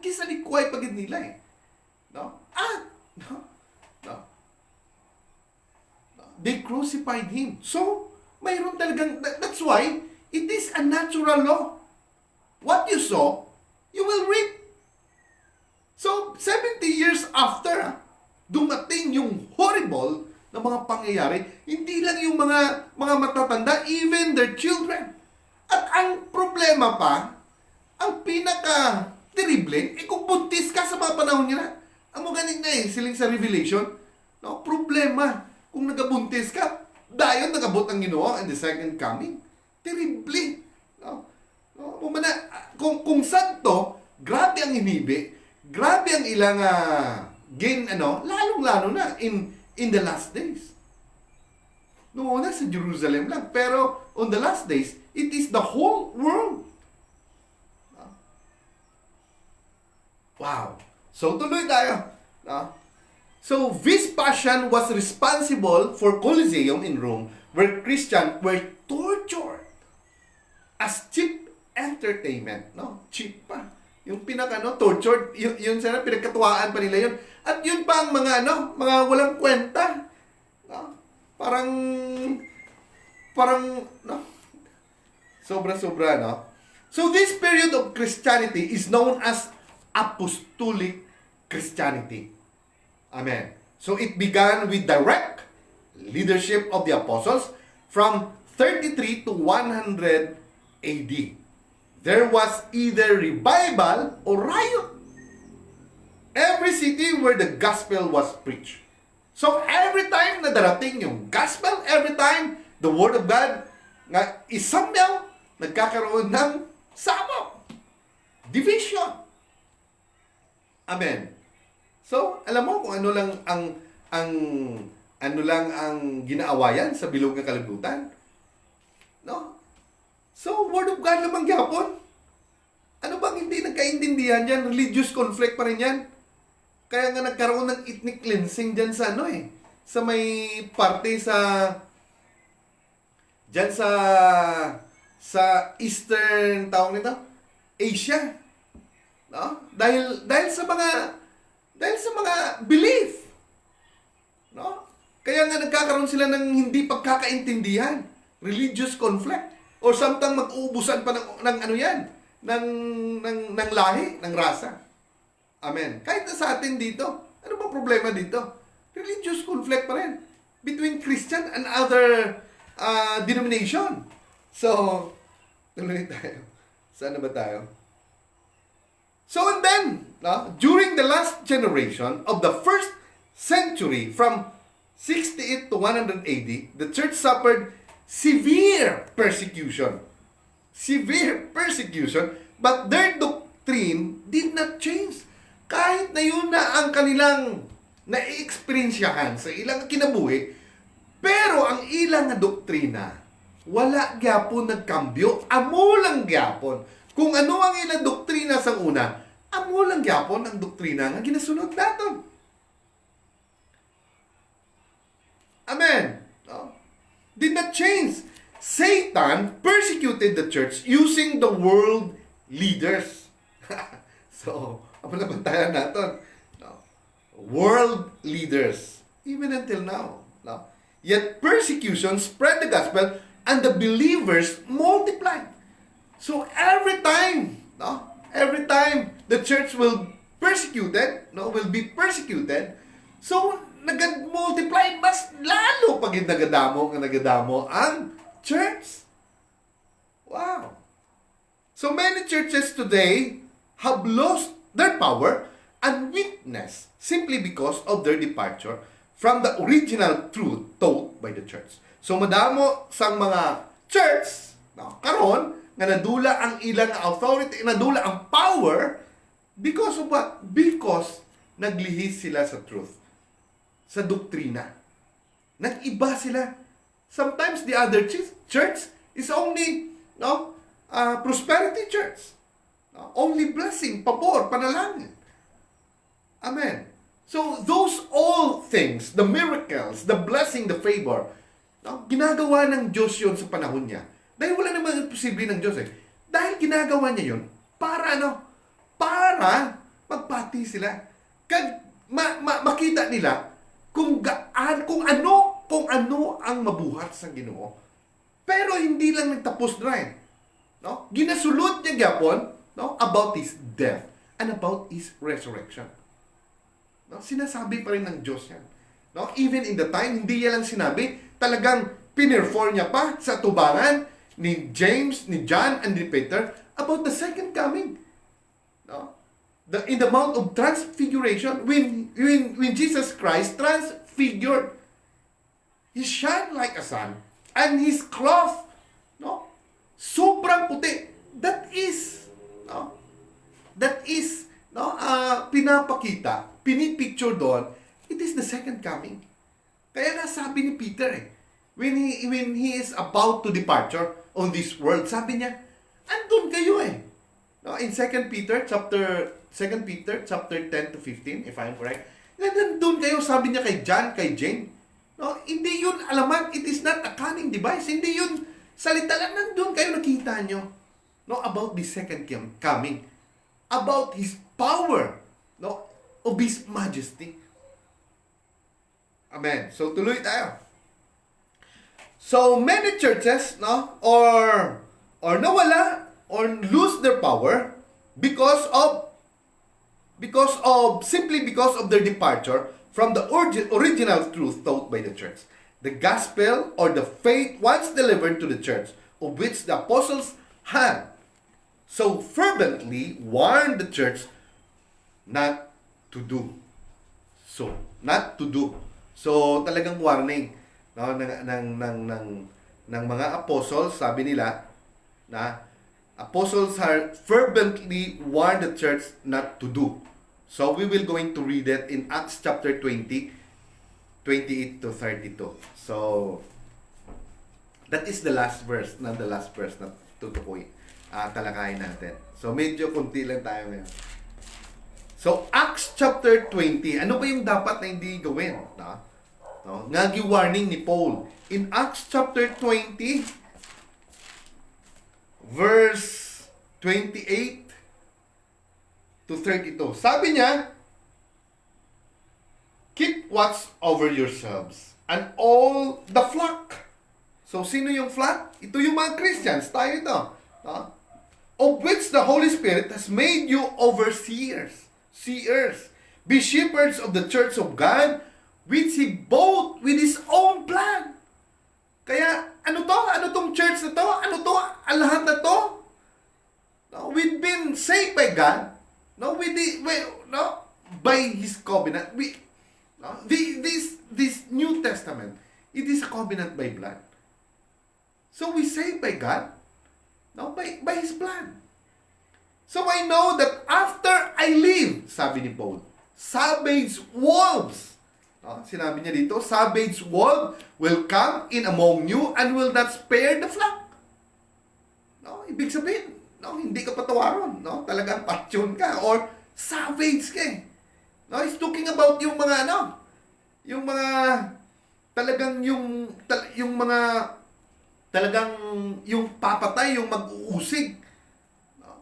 Gisalikway pagid nila No? No? They crucified him. So, mayroon talagang, that's why, it is a natural law. What you sow, you will reap. So, 70 years after, dumating yung horrible na mga pangyayari, hindi lang yung mga matatanda, even their children. At ang problema pa, ang pinaka-terrible, kung buntis ka sa mga panahon nila, ang mga ganit na siling sa Revelation, no, problema. Kung nagabuntis ka, dayon nagabot ang Ginoo in the second coming. Terrible. No? No? Kung santo, grabe ang inibi, grabe ang ilang lalong-lalo na in the last days. Noong una sa Jerusalem lang, pero on the last days, it is the whole world. No? Wow. So tuloy tayo. No? So, Vespasian was responsible for Colosseum in Rome, where Christians were tortured as cheap entertainment. No? Cheap pa. Yung tortured, yun sana, pinagkatuwaan pa nila yun. At yun pa ang mga walang kwenta. No? Parang, no? Sobra-sobra, no? So, this period of Christianity is known as Apostolic Christianity. Amen. So it began with direct leadership of the apostles from 33 to 100 AD. There was either revival or riot. Every city where the gospel was preached. So every time na darating yung gospel, every time the word of God nga isamyaw, nagkakaroon ng sabak, division. Amen. So, alam mo kung ano lang ang ginaawayan sa bilog ng kalibutan? No? So, word of God lamang gyapon. Ano bang hindi nagkaintindihan yan? Religious conflict pa rin yan. Kaya nga nagkaroon ng ethnic cleansing dyan sa ano eh. Sa may parte dyan sa eastern tawag nito, Asia. No? Dahil sa mga belief. No? Kaya nga nagkakaroon sila ng hindi pagkakaintindihan, religious conflict, or samtang mag-uubusan pa ng ano yan, ng lahi, ng rasa. Amen. Kahit na sa atin dito, ano ba problema dito? Religious conflict pa rin between Christian and other denomination. So, tuloy tayo. Saan na ba tayo? So, and then, during the last generation of the first century, from 68 to 100 AD, the church suffered severe persecution. Severe persecution, but their doctrine did not change. Kahit na yun na ang kanilang na-experiensyahan sa ilang kinabuhi, pero ang ilang doktrina, wala gyapon nagkambyo, amo lang gyapon. Kung ano ang ilang doktrina sa una, amo lang gyapon ang doktrina nga ginasunod naton. Amen. No? Did not change. Satan persecuted the church using the world leaders. So, ang panabantayan natin, no? World leaders, even until now. No? Yet persecution spread the gospel and the believers multiplied. So every time the church will be persecuted, so nag-multiply mas lalo pag nagadamo ang church. Wow. So many churches today have lost their power and witness simply because of their departure from the original truth taught by the church. So madamo sang mga church karon nga nadula ang ilang authority, nadula ang power because of what? Because naglihis sila sa truth, sa doktrina. Nag-iba sila. Sometimes the other church is only prosperity church. Only blessing, pabor, panalangin. Amen. So those all things, the miracles, the blessing, the favor, ginagawa ng Diyos yun sa panahon niya. Dahil wala namang posible ng Diyos eh. Dahil ginagawa niya yun, para Para magpati sila. Makita nila kung ano ang mabuhat sa Ginoo. Pero hindi lang nagtapos na eh. No? Ginasulot niya gyapon about His death and about His resurrection. No? Sinasabi pa rin ng Diyos yan. No? Even in the time, hindi niya lang sinabi, talagang pinerform niya pa sa tubangan ni James, ni John, and ni Peter about the second coming. No? In the Mount of Transfiguration, when Jesus Christ transfigured, He shined like a sun, and His cloth, sobrang puti. That is pinapakita, pinipicture doon, it is the second coming. Kaya nga sabi ni Peter when he is about to departure on this world, sabi niya, andun kayo in 2 Peter chapter 10 to 15, if I'm correct. Nandun kayo, sabi niya kay John, kay Jane. Hindi yun alaman, it is not a cunning device. Hindi yun salita lang, nandun kayo nakita nyo. About the second coming. About His power, of His majesty. Amen. So tuloy tayo. So many churches, or nawala or lose their power because of their departure from the original truth taught by the church. The gospel or the faith once delivered to the church, of which the apostles had so fervently warned the church not to do. So talagang warning ng mga apostles, sabi nila na apostles are fervently warned the church not to do. So we will going to read it in Acts chapter 20, 28 to 32. So that is the last verse na tutukoy. Talakayin natin. So, medyo konti lang tayo ngayon. So, Acts chapter 20, ano ba yung dapat na hindi gawin? No? Nga warning ni Paul. In Acts chapter 20, verse 28 to 32. Sabi niya, keep watch over yourselves and all the flock. So, sino yung flock? Ito yung mga Christians. Tayo ito. No? Of which the Holy Spirit has made you overseers. Seers. Be shepherds of the church of God, which He bought with His own blood. Kaya, ano to? Ano tong church na to? Ano to? Ang lahat na to? No, we've been saved by God. No, by His covenant. This New Testament, it is a covenant by blood. So we saved by God, no, by His blood. So I know that after I leave, sabi ni Paul, savage wolves. No, sinabi niya dito, savage wolf will come in among you and will not spare the flock. No, ibig sabihin, no, hindi ka patawaron, no? Talagang patyon ka or savage ka. No, he's talking about yung mga yung mga talagang yung mga talagang yung papatay, yung mag-uusig. No?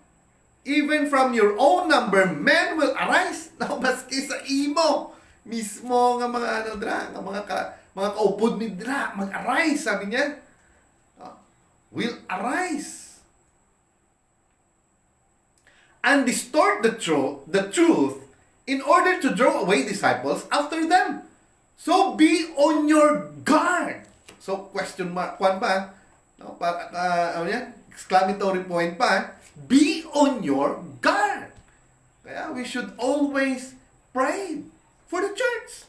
Even from your own number, men will arise. No, maski sa imo mismo nga mga mga kaupod ni dra mag-arise, sabi niya. No? Will arise and distort the truth in order to draw away disciples after them. So be on your guard. So question mark, kwan pa, no? Ano yan? Exclamatory point pa, be on your guard. Kaya we should always pray for the church.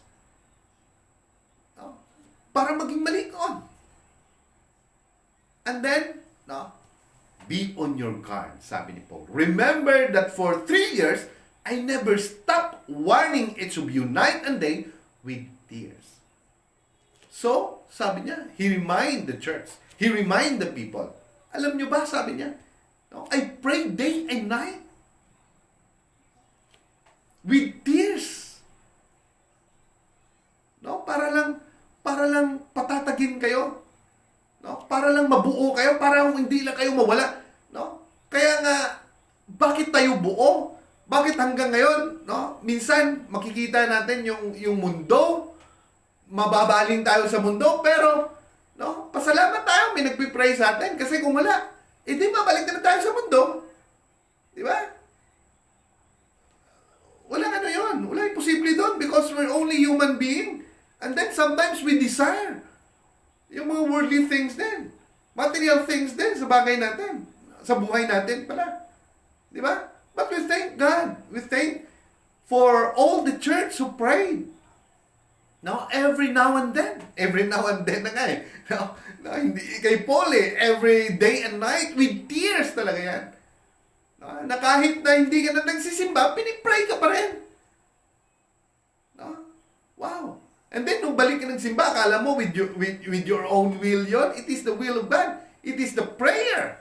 No? Para maging malikon. And then, no? Be on your guard, sabi ni Paul. Remember that for 3 years, I never stopped warning each of you night and day with tears. So, sabi niya, he remind the church. He remind the people. Alam niyo ba, sabi niya, no, I pray day and night with tears. No, para lang patatagin kayo. No, para lang mabuo kayo, para hindi lang kayo mawala. No? Kaya nga, bakit tayo buo? Bakit hanggang ngayon, no? Minsan makikita natin yung mundo, mababaling tayo sa mundo, pero no, pasalamat tayo, may nagpi-pray sa atin kasi kung wala, di mabalik na tayo sa mundo. Di ba? Wala yun. Wala imposible doon because we're only human being. And then sometimes we desire yung mga worldly things din. Material things din sa bagay natin. Sa buhay natin pala. Di ba? But we thank God. We thank for all the church who prayed. Now, every now and then na nga eh. No, hindi kay Paul every day and night with tears talaga yan. No, na kahit na hindi ka na nagsisimba, pinipray ka pa rin. No? Wow. And then, nung balik ka nagsimba, akala mo with your own will yon, it is the will of God. It is the prayer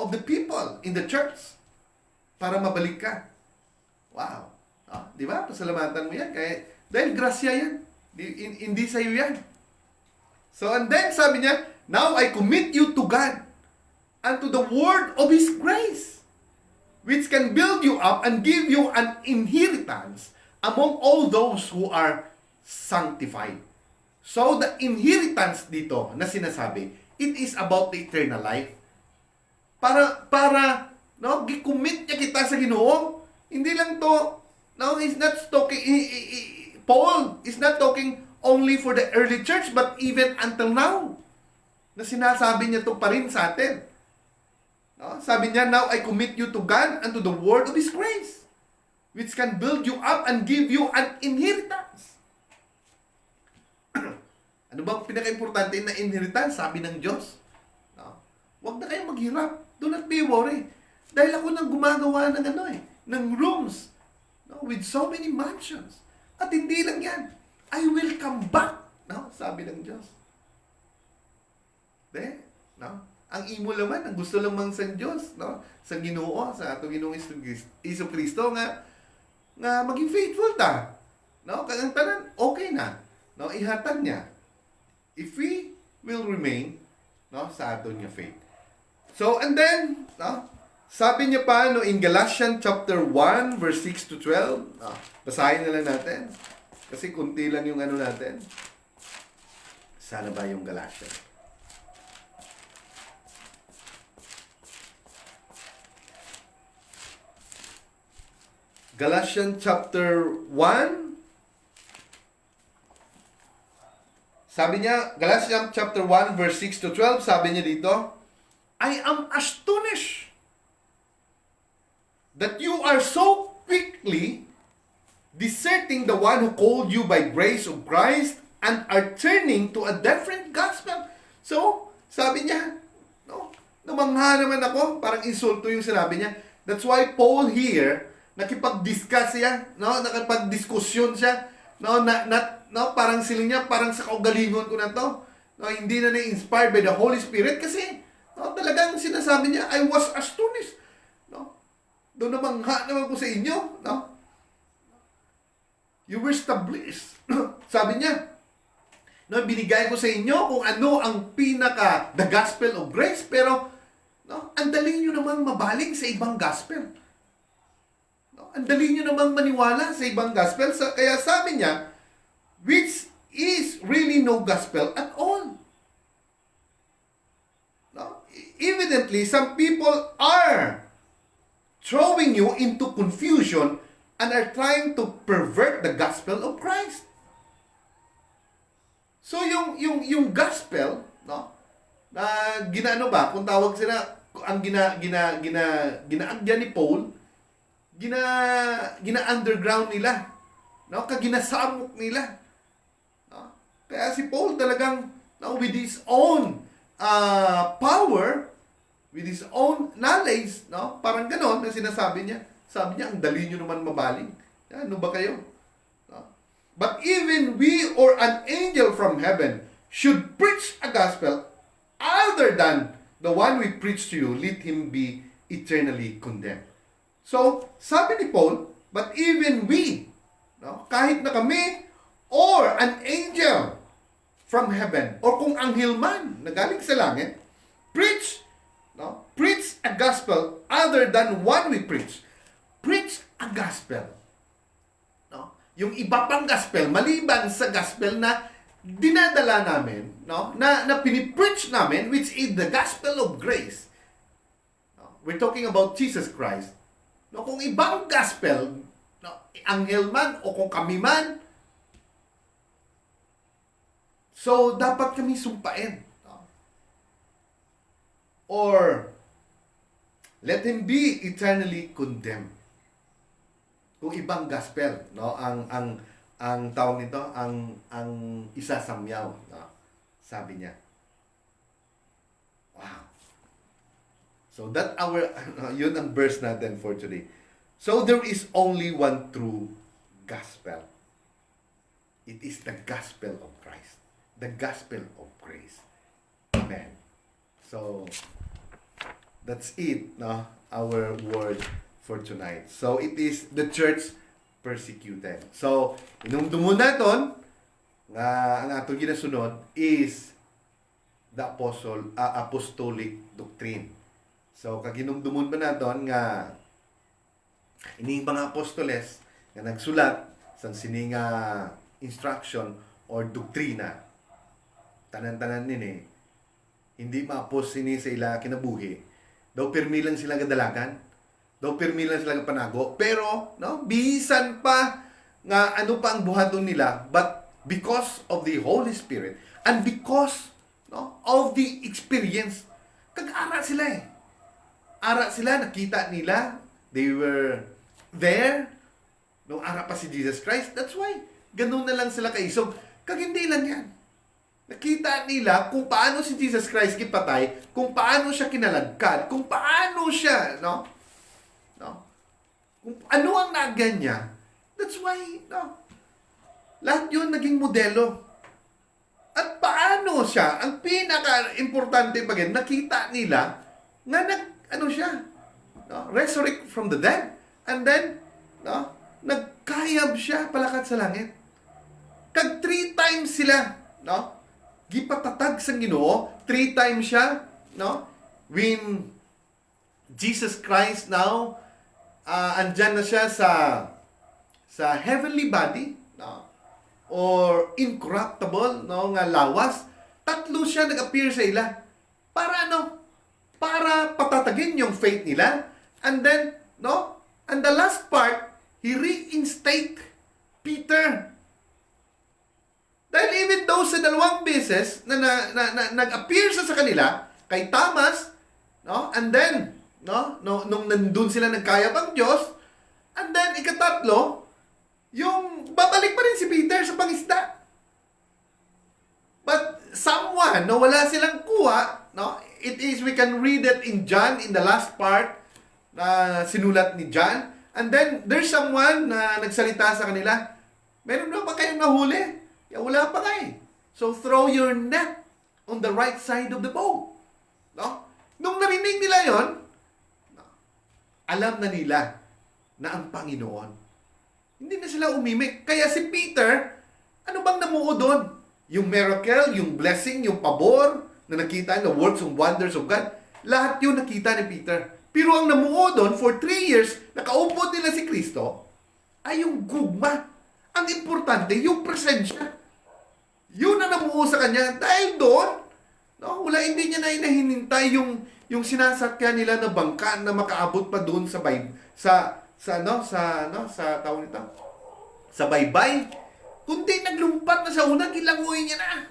of the people in the church para mabalik ka. Wow. Ah, di ba? Pasalamatan mo yan. Dahil grasya yan. Hindi sa'yo yan. So, and then sabi niya, now I commit you to God and to the word of His grace, which can build you up and give you an inheritance among all those who are sanctified. So, the inheritance dito na sinasabi, it is about the eternal life. Para no, gicommit niya kita sa Ginoo. Hindi lang to, no, he's not talking, Paul is not talking only for the early church, but even until now, na sinasabi niya to pa rin sa atin. No? Sabi niya, now I commit you to God and to the word of His grace, which can build you up and give you an inheritance. Ano bang pinaka-importante na inheritance? Sabi ng Diyos. No? Huwag na kayong maghirap. Do not be worried. Dahil ako nang gumagawa ng ng rooms, no, with so many mansions. At hindi lang yan. I will come back. No? Sabi ng Diyos. No? Ang imo laman, ang gusto lamang sa Dios, no? Sa Ginoo, sa atong Ginoong Isu Kristo nga maging faithful ta. No? Kag ang tanan okay na. No? Ihatag niya. If we will remain, no, sa aton nga faith. So, and then, no, sabi niya pa, no, in Galatians chapter 1, verse 6 to 12, no, basahin na lang natin. Kasi kunti lang yung ano natin. Sana ba yung Galatians? Galatians chapter 1. Sabi niya, Galatians chapter 1, verse 6 to 12, sabi niya dito, I am astonished that you are so quickly deserting the one who called you by grace of Christ and are turning to a different gospel. So, sabi niya, no, namangha naman ako, parang insulto yung sinabi niya. That's why Paul here, nakipag-discuss siya, no, nakipag-diskusyon siya, no, no, parang sila niya, parang sa kaugalingon ko na to, no, hindi na na-inspired by the Holy Spirit kasi, no, talagang sinasabi niya, I was astonished, no, doon namangha naman ko sa inyo, no, you were established, sabi niya, no, binigay ko sa inyo kung ano ang the gospel of grace, pero, no, ang dali nyo namang mabaling sa ibang gospel. No, ang dali nyo namang maniwala sa ibang gospel, kaya sabi niya, which is really no gospel at all. No? Evidently, some people are throwing you into confusion and are trying to pervert the gospel of Christ. So yung gospel, no? Na ginaano ba kung tawag sila ang ginaagyan ni Paul, gina-underground nila, no? Ginasamok nila. No? Kaya si Paul talagang, no, with his own power, with his own knowledge, no? Parang ganon na sinasabi niya. Sabi niya, ang dali nyo naman mabaling. Ano ba kayo? No? But even we or an angel from heaven should preach a gospel other than the one we preach to you, let him be eternally condemned. So, sabi ni Paul, but even we, no, kahit na kami, or an angel from heaven, or kung anghel man na galing sa langit, preach a gospel other than one we preach. Preach a gospel. No? Yung iba pang gospel, maliban sa gospel na dinadala namin, no? na pinipreach namin, which is the gospel of grace. No? We're talking about Jesus Christ. No? Kung ibang gospel, no, anghel man o kung kami man, so dapat kami sumpain. No? Or let him be eternally condemned. Kung ibang gospel, no, ang tawag nito, ang isasamyaw, no, sabi niya. Wow. So that yun ang verse natin for today. So there is only one true gospel. It is the gospel of Christ. The gospel of grace. Amen. So that's it, no, our word for tonight. So it is the church persecuted. So inumdumo naton nga ang atong ginasunod is the apostolic doctrine. So kaginumdumon ba naton nga ining mga apostoles nga nagsulat sa sininga instruction or doktrina, tanan-tanan nini hindi maapos sini sa ila kinabuhi. Daw pirmi lang sila gadalagan. Daw pirmi lang sila panago, pero no, bisan pa nga ano pa ang buhaton nila, but because of the Holy Spirit and because, no, of the experience, kag-ara sila eh. Ara sila, nakita nila, they were there nung ara pa si Jesus Christ. That's why ganun na lang sila kaisog. Kag hindi lang yan. Nakita nila kung paano si Jesus Christ gipatay, kung paano siya kinalagkad, kung paano siya, no? Kung ano ang nagan niya, that's why, no, lahat yun naging modelo. At paano ano siya, ang pinaka-importante bagay, nakita nila nga ano siya, no? Resurrect from the dead. And then, no? Nagkayab siya palakad sa langit. Kag 3 times sila, no? Gipatatag sa Ginoo, 3 times siya, no? When Jesus Christ now, andyan na siya sa heavenly body, no? Or incorruptible, no? Nga lawas. 3 siya nag-appear sa ila. Para ano? Para patatagin yung faith nila. And then, no? And the last part, He reinstate Peter. Dahil even though sa 2 beses na nag-appear sa kanila, kay Thomas, no? And then, no? Nung nandun sila nagkayab ang Diyos, and then, ikatatlo, yung babalik pa rin si Peter sa pangisda. But someone, no, wala silang kuha, no? It is, we can read it in John, in the last part, na sinulat ni John. And then, there's someone na nagsalita sa kanila, meron na ba kayong nahuli? Wala pa nga eh. So, throw your net on the right side of the boat. No? Nung narinig nila yon, alam na nila na ang Panginoon. Hindi na sila umimik. Kaya si Peter, ano bang namuo doon? Yung miracle, yung blessing, yung pabor na nakita, the works and wonders of God, lahat yun nakita ni Peter. Pero ang namuo doon, for 3 years, nakaupo nila si Kristo, ay yung gugma. Ang importante, yung presensya. Yun ang namuo sa kanya. Dahil doon, no, hindi niya na hinintay yung sinasakyan nila na bangka na makaabot pa doon sa tawag nito, sa baybay. Kundi naglumpat na sa una, gilangoy niya na.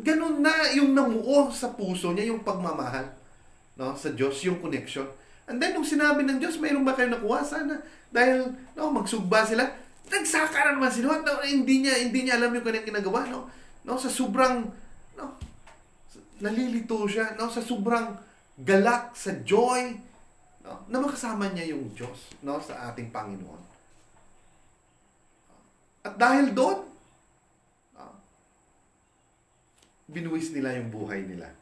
Ganun na yung namuo sa puso niya, yung pagmamahal, no, sa Diyos, yung connection. And then, nung sinabi ng Diyos, mayroon ba kayo nakuha? Sana. Dahil, no, magsugba sila. Nagsaka na naman sila. No, hindi niya alam yung kanyang ginagawa. No, sa sobrang, no, nalilito siya. No, sa sobrang galak, sa joy, no, na makasama niya yung Diyos, no, sa ating Panginoon. At dahil doon, binuwis nila yung buhay nila.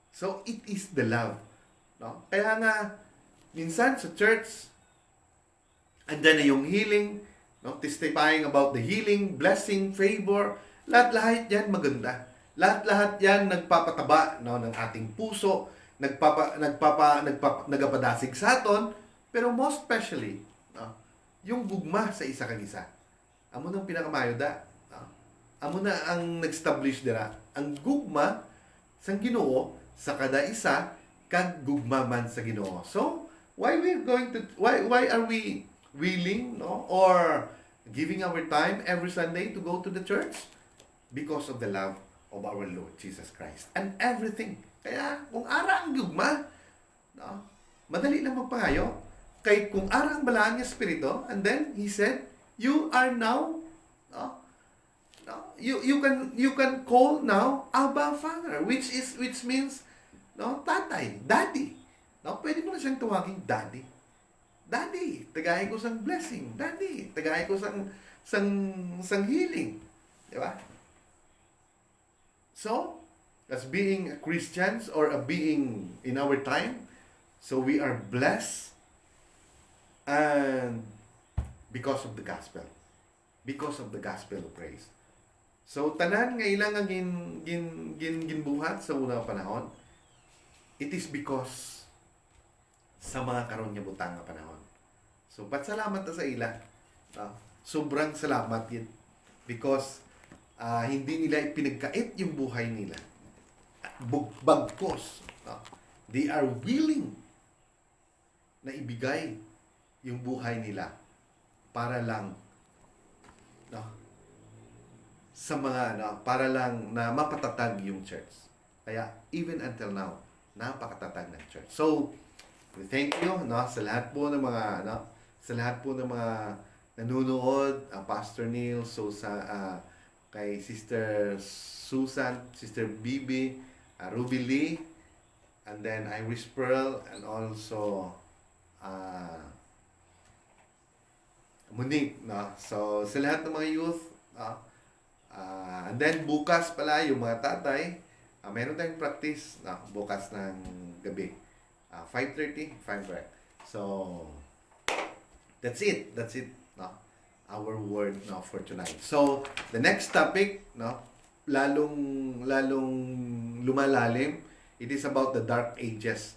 So, it is the love. No? Kaya nga, minsan sa church, andyan na yung healing, no? Testifying about the healing, blessing, favor, lahat-lahat yan maganda. Lahat-lahat yan nagpapataba, no, ng ating puso, nagapadasig sa aton, pero most especially, no, yung gugma sa isa kag isa. Amo nang pinakamayo da. No? Amo na ang nag-establish dira. Ang gugma sa Ginoo sa kada isa kag gugma man sa Ginoo. So, why are we willing, no, or giving our time every Sunday to go to the church? Because of the love of our Lord Jesus Christ and everything. Kaya kung ara ang gugma, no, madali lang magpangayo. Kay kung ara ang balaan nga espiritu, and then he said, you are now, no, you can call now Abba Father, which means, no, tatay, daddy. No, pwede mo na siyang tawagin daddy. Daddy, tagay ko sang blessing. Daddy, tagay ko sang healing. Di ba? So, as being Christians or a being in our time, so we are blessed and because of the gospel. Because of the gospel of praise. So, tanan nga ilang ang ginbuhat sa unang panahon, it is because sa mga karon nga butang nga panahon. So, salamat na sa ila. Sobrang salamat yun. Because hindi nila ipinagkait yung buhay nila. Bagkos. They are willing na ibigay yung buhay nila para lang, no, sa mga, no, para lang na mapatatag yung church. Kaya even until now, napakatatag ng church. So, we thank you, no, sa lahat po ng mga, no, sa lahat po ng mga nanonood, Pastor Neil, so kay Sister Susan, Sister Bibi, Ruby Lee, and then Irish Pearl, and also Monique, no? So, sa lahat ng mga youth, And then bukas pala yung mga tatay, meron tayong practice bukas ng gabi. 5:30, if I'm correct. So, that's it. That's it. No? Our word for tonight. So, the next topic, lalong lumalalim. It is about the Dark Ages.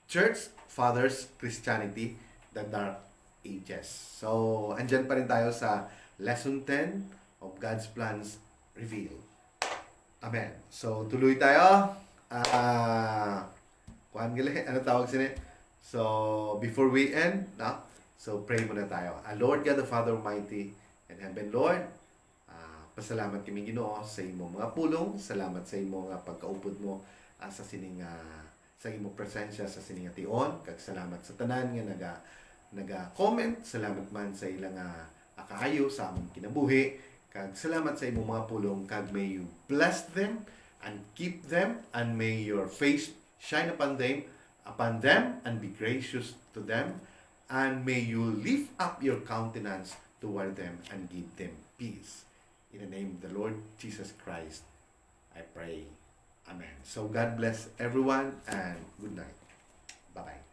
Church Fathers Christianity, the Dark Ages. So, andyan pa rin tayo sa Lesson 10 of God's Plans Revealed. Amen. So, tuloy tayo. Kuhan gali, ano tawag sini? So, before we end, so pray muna tayo. Lord God the Father Almighty and Heaven, Lord, pasalamat kami Ginoo sa imong mga pulong, salamat sa imong pagkaupod mo sa sining sa imong presensya sa sining ation, kag salamat sa tanan nga naga-comment, salamat man sa ilang kaayo sa among kinabuhi, kag salamat sa imong mga pulong, kag may you bless them and keep them, and may your face shine upon them and be gracious to them, and may you lift up your countenance toward them and give them peace. In the name of the Lord Jesus Christ, I pray. Amen. So God bless everyone and good night. Bye-bye.